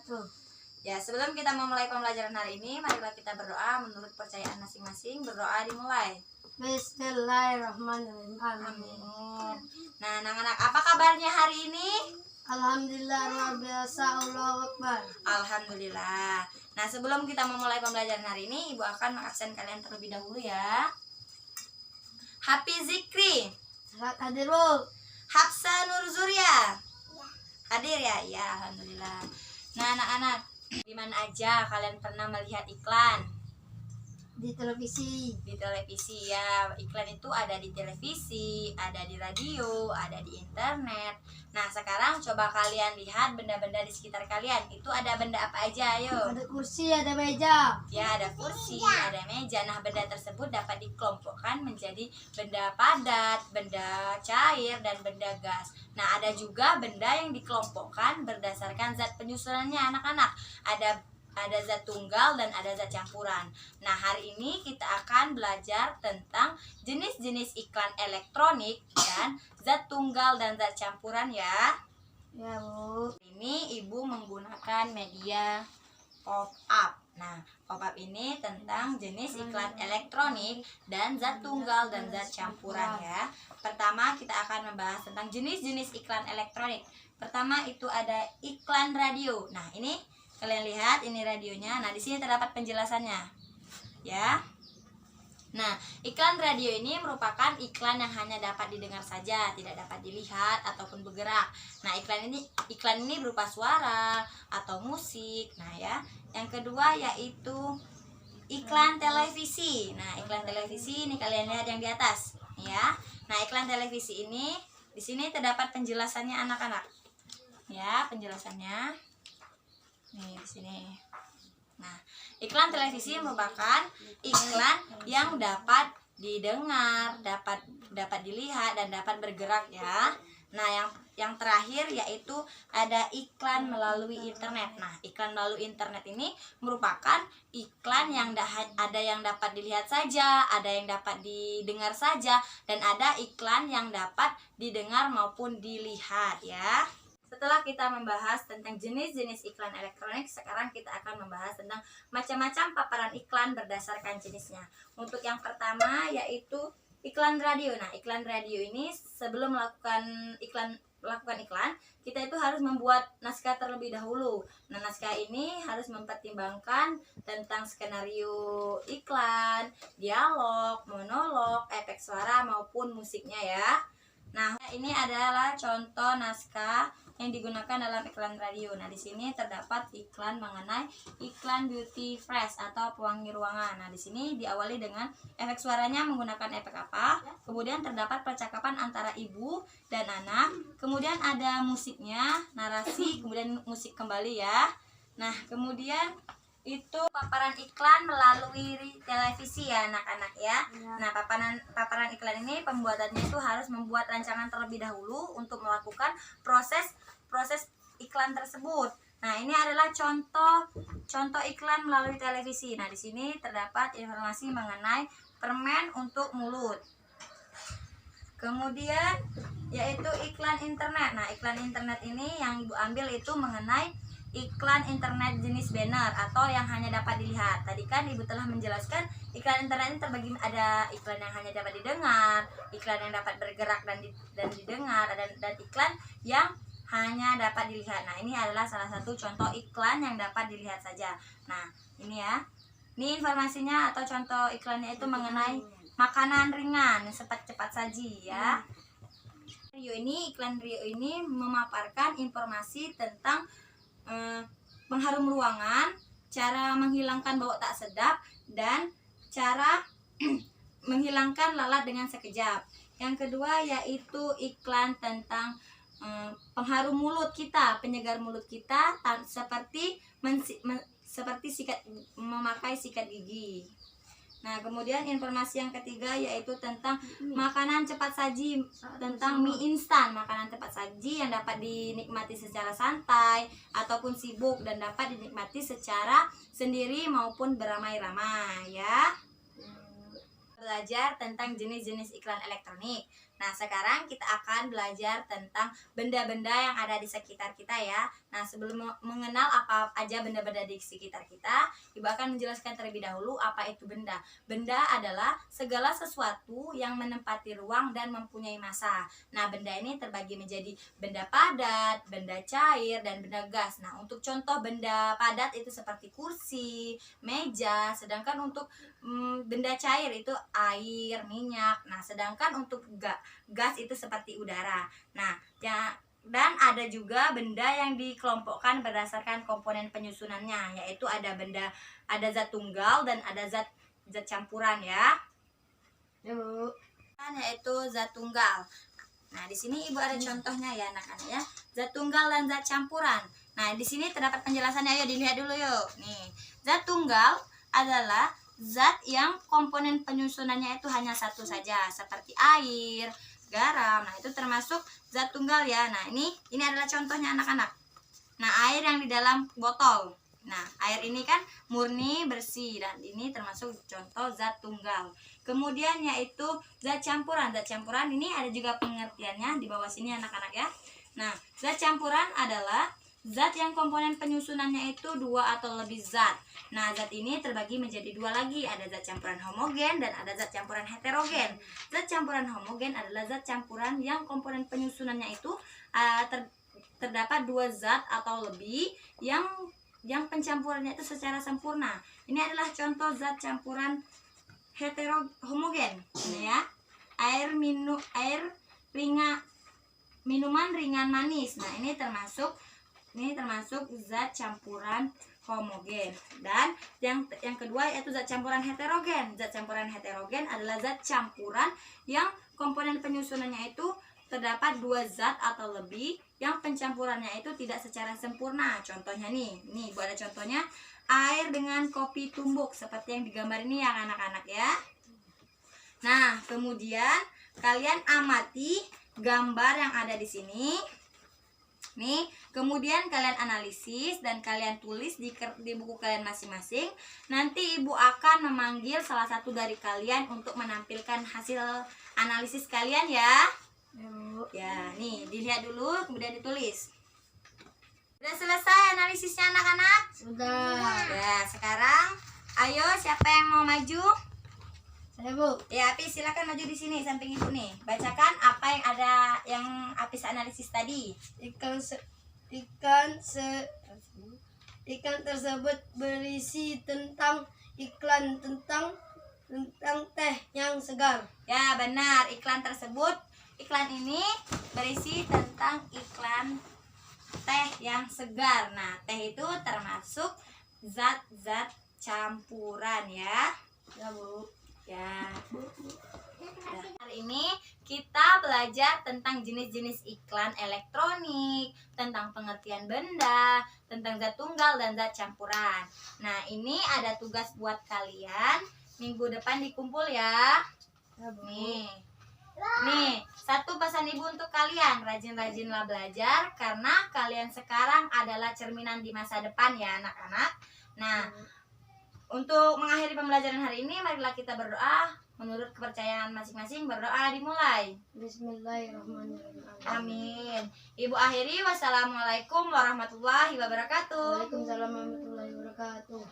wabarakatuh. Ya, sebelum kita memulai pembelajaran hari ini, marilah kita berdoa menurut percayaan masing-masing. Berdoa dimulai. Bismillahirrahmanirrahim. Amin. Nah, anak-anak, apa kabarnya hari ini? Alhamdulillah, luar biasa. Allahu Akbar. Alhamdulillah. Nah, sebelum kita memulai pembelajaran hari ini, Ibu akan mengabsen kalian terlebih dahulu ya. Hafiz Zikri, Hadir, Bu. Hafsa Nur Zuria. Hadir ya? Ya, alhamdulillah. Nah, anak-anak, di mana aja kalian pernah melihat iklan? Di televisi. Di televisi ya. Iklan itu ada di televisi, ada di radio, ada di internet. Nah, sekarang coba kalian lihat benda-benda di sekitar kalian. Itu ada benda apa aja? Ayo. Ada kursi, ada meja. Ya, ada kursi, ada meja. Nah, benda tersebut dapat dikelompokkan menjadi benda padat, benda cair, dan benda gas. Nah, ada juga benda yang dikelompokkan berdasarkan zat penyusunannya, anak-anak. Ada zat tunggal dan ada zat campuran. Nah, hari ini kita akan belajar tentang jenis-jenis iklan elektronik dan zat tunggal dan zat campuran ya. Ya, Bu. Ini Ibu menggunakan media pop-up. Nah, pop-up ini tentang jenis iklan elektronik dan zat tunggal dan zat campuran ya. Pertama, kita akan membahas tentang jenis-jenis iklan elektronik. Pertama itu ada iklan radio. Nah, ini kalian lihat, ini radionya. Nah, di sini terdapat penjelasannya. Ya. Nah, iklan radio ini merupakan iklan yang hanya dapat didengar saja, tidak dapat dilihat ataupun bergerak. Nah, iklan ini berupa suara atau musik. Nah, ya. Yang kedua yaitu iklan televisi. Nah, iklan televisi ini kalian lihat yang di atas, ya. Nah, iklan televisi ini di sini terdapat penjelasannya, anak-anak. Ya, penjelasannya. Nih, di sini. Nah, iklan televisi merupakan iklan yang dapat didengar, dapat dilihat dan dapat bergerak ya. Nah, yang terakhir yaitu ada iklan melalui internet. Nah, iklan melalui internet ini merupakan iklan yang ada yang dapat dilihat saja, ada yang dapat didengar saja, dan ada iklan yang dapat didengar maupun dilihat ya. Setelah kita membahas tentang jenis-jenis iklan elektronik, sekarang kita akan membahas tentang macam-macam paparan iklan berdasarkan jenisnya. Untuk yang pertama yaitu iklan radio. Nah, iklan radio ini sebelum melakukan iklan, kita itu harus membuat naskah terlebih dahulu. Nah, naskah ini harus mempertimbangkan tentang skenario iklan, dialog, monolog, efek suara maupun musiknya ya. Nah, ini adalah contoh naskah yang digunakan dalam iklan radio. Nah, di sini terdapat iklan mengenai iklan Beauty Fresh atau pewangi ruangan. Nah, di sini diawali dengan efek suaranya menggunakan efek apa? Kemudian terdapat percakapan antara ibu dan anak. Kemudian ada musiknya, narasi, kemudian musik kembali ya. Nah, kemudian itu paparan iklan melalui televisi ya, anak-anak ya. Nah, paparan iklan ini pembuatannya itu harus membuat rancangan terlebih dahulu untuk melakukan proses iklan tersebut. Nah, ini adalah contoh iklan melalui televisi. Nah, di sini terdapat informasi mengenai permen untuk mulut. Kemudian yaitu iklan internet. Nah, iklan internet ini yang Ibu ambil itu mengenai iklan internet jenis banner atau yang hanya dapat dilihat. Tadi kan Ibu telah menjelaskan iklan internet ini terbagi, ada iklan yang hanya dapat didengar, iklan yang dapat bergerak dan didengar, dan iklan yang hanya dapat dilihat. Nah, ini adalah salah satu contoh iklan yang dapat dilihat saja. Nah, ini ya. Ini informasinya atau contoh iklannya itu mengenai makanan ringan, cepat saji ya. Iklan radio ini memaparkan informasi tentang pengharum ruangan, cara menghilangkan bau tak sedap, dan cara menghilangkan lalat dengan sekejap. Yang kedua yaitu iklan tentang pengharum mulut kita, penyegar mulut kita, seperti memakai sikat gigi. Nah, kemudian informasi yang ketiga yaitu tentang makanan cepat saji, tentang mie instan, makanan cepat saji yang dapat dinikmati secara santai ataupun sibuk dan dapat dinikmati secara sendiri maupun beramai-ramai ya. Belajar tentang jenis-jenis iklan elektronik. Nah, sekarang kita akan belajar tentang benda-benda yang ada di sekitar kita ya. Nah, sebelum mengenal apa aja benda-benda di sekitar kita, Ibu akan menjelaskan terlebih dahulu apa itu benda. Benda adalah segala sesuatu yang menempati ruang dan mempunyai massa. Nah, benda ini terbagi menjadi benda padat, benda cair, dan benda gas. Nah, untuk contoh benda padat itu seperti kursi, meja, sedangkan untuk benda cair itu air, minyak. Nah, sedangkan untuk gas itu seperti udara. Nah, ya, dan ada juga benda yang dikelompokkan berdasarkan komponen penyusunannya, yaitu ada zat tunggal dan ada zat campuran ya. Ya, Bu. Yaitu zat tunggal. Nah, di sini Ibu ada contohnya ya anak-anak ya. Zat tunggal dan zat campuran. Nah, di sini terdapat penjelasannya, ayo dilihat dulu yuk. Nih, zat tunggal adalah zat yang komponen penyusunannya itu hanya satu saja, seperti air, garam. Nah, itu termasuk zat tunggal ya. Nah, ini adalah contohnya anak-anak. Nah, air yang di dalam botol. Nah, air ini kan murni bersih dan ini termasuk contoh zat tunggal. Kemudian yaitu zat campuran. Zat campuran ini ada juga pengertiannya di bawah sini anak-anak ya. Nah, zat campuran adalah zat yang komponen penyusunannya itu dua atau lebih zat. Nah, zat ini terbagi menjadi dua lagi. Ada zat campuran homogen dan ada zat campuran heterogen. Zat campuran homogen adalah zat campuran yang komponen penyusunannya itu terdapat dua zat atau lebih yang pencampurannya itu secara sempurna. Ini adalah contoh zat campuran homogen. Ini ya. Minuman ringan manis. Nah, ini termasuk zat campuran homogen. Dan yang kedua yaitu zat campuran heterogen. Zat campuran heterogen adalah zat campuran yang komponen penyusunannya itu terdapat dua zat atau lebih yang pencampurannya itu tidak secara sempurna. Contohnya nih Ibu ada contohnya, air dengan kopi tumbuk seperti yang digambar ini ya anak-anak ya. Nah, kemudian kalian amati gambar yang ada di sini. Nih, kemudian kalian analisis dan kalian tulis di buku kalian masing-masing. Nanti Ibu akan memanggil salah satu dari kalian untuk menampilkan hasil analisis kalian ya. Ya, nih dilihat dulu kemudian ditulis. Sudah selesai analisisnya anak-anak? Sudah. Ya, sekarang ayo siapa yang mau maju? Saya, Bu. Ya, Apis silakan maju di sini samping Ibu nih. Bacakan apa yang ada yang Apis analisis tadi. Ikan tersebut berisi tentang iklan tentang teh yang segar. Ya, benar. Iklan ini berisi tentang iklan teh yang segar. Nah, teh itu termasuk zat-zat campuran ya. Ya, Bu. Ya. Nah, hari ini kita belajar tentang jenis-jenis iklan elektronik, tentang pengertian benda, tentang zat tunggal dan zat campuran. Nah, ini ada tugas buat kalian. Minggu depan dikumpul ya. Ya, Bu. Nih, satu pesan Ibu untuk kalian, rajin-rajinlah belajar karena kalian sekarang adalah cerminan di masa depan ya anak-anak. Nah, untuk mengakhiri pembelajaran hari ini, marilah kita berdoa. Menurut kepercayaan masing-masing, berdoa dimulai. Bismillahirrahmanirrahim. Amin. Ibu akhiri, wassalamualaikum warahmatullahi wabarakatuh. Waalaikumsalam warahmatullahi wabarakatuh.